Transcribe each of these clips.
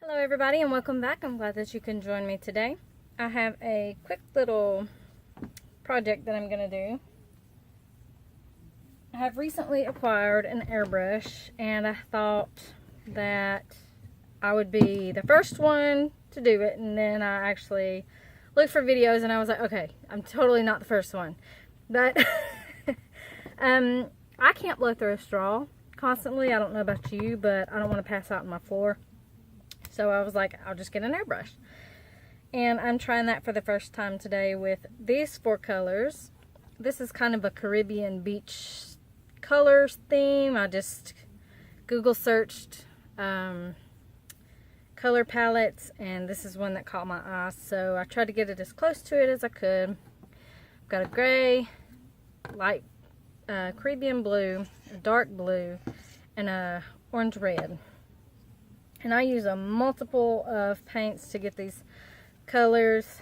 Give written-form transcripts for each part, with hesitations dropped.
Hello everybody and welcome back. I'm glad that you can join me today. I have a quick little project that I'm going to do. I have recently acquired an airbrush and I thought that I would be the first one to do it, and then I actually looked for videos and I was like, okay, I'm totally not the first one. But I can't blow through a straw constantly. I don't know about you, but I don't want to pass out on my floor. So I was like, I'll just get an airbrush. And I'm trying that for the first time today with these 4 colors. This is kind of a Caribbean beach colors theme. I just Google searched color palettes, and this is one that caught my eye. So I tried to get it as close to it as I could. I've got a gray, light Caribbean blue, a dark blue, and a orange red. And I use a multiple of paints to get these colors.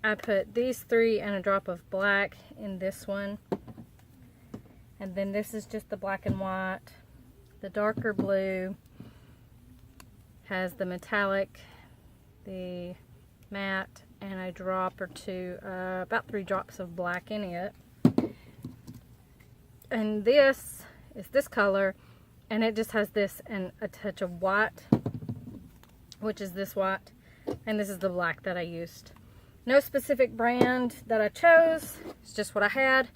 I put these 3 and a drop of black in this one. And then this is just the black and white. The darker blue has the metallic, the matte, and a drop or 2, about 3 drops of black in it. And this is this color, and it just has this and a touch of white, which is this white, and this is the black that I used. No specific brand that I chose, it's just what I had.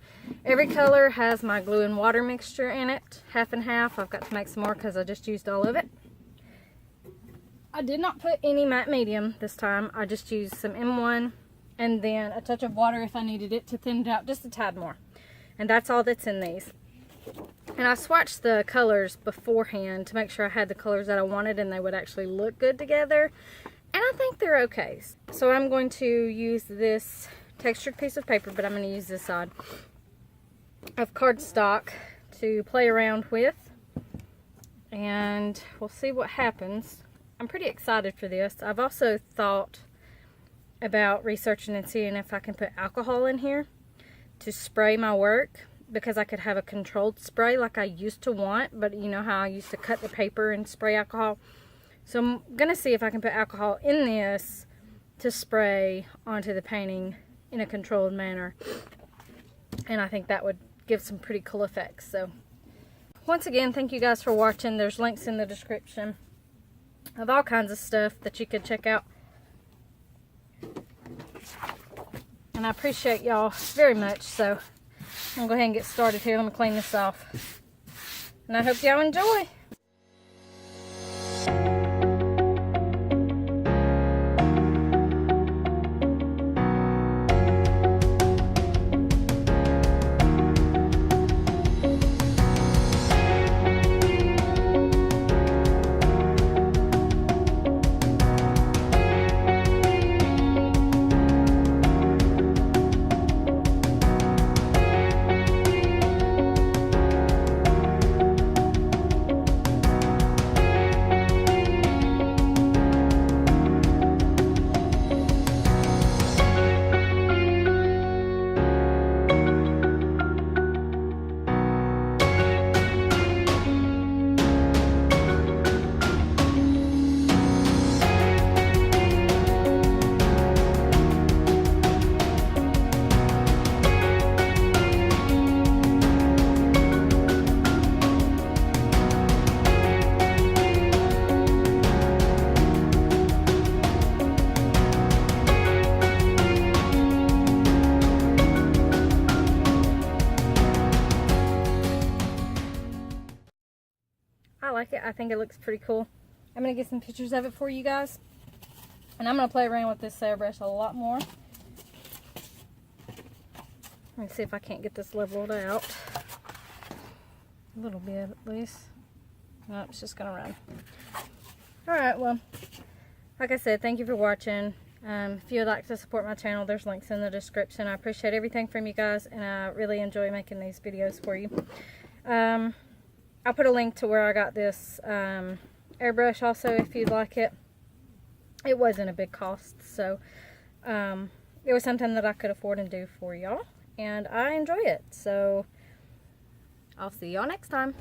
Every color has my glue and water mixture in it, half and half. I've got to make some more because I just used all of it. I did not put any matte medium this time. I just used some M1 and then a touch of water if I needed it to thin it out just a tad more. And that's all that's in these. And I swatched the colors beforehand to make sure I had the colors that I wanted and they would actually look good together. And I think they're okay. So I'm going to use this textured piece of paper, but I'm going to use this side of cardstock to play around with. And we'll see what happens. I'm pretty excited for this. I've also thought about researching and seeing if I can put alcohol in here to spray my work, because I could have a controlled spray like I used to want, but you know how I used to cut the paper and spray alcohol. So I'm gonna see if I can put alcohol in this to spray onto the painting in a controlled manner, and I think that would give some pretty cool effects. So once again, thank you guys for watching. There's links in the description of all kinds of stuff that you could check out. And I appreciate y'all very much. So I'm going to go ahead and get started here. Let me clean this off. And I hope y'all enjoy. I like it. I think it looks pretty cool. I'm going to get some pictures of it for you guys. And I'm going to play around with this airbrush a lot more. Let me see if I can't get this leveled out. A little bit at least. No, it's just going to run. Alright, well, like I said, thank you for watching. If you would like to support my channel, there's links in the description. I appreciate everything from you guys, and I really enjoy making these videos for you. I'll put a link to where I got this airbrush also if you'd like it. It wasn't a big cost, so it was something that I could afford and do for y'all, and I enjoy it. So I'll see y'all next time.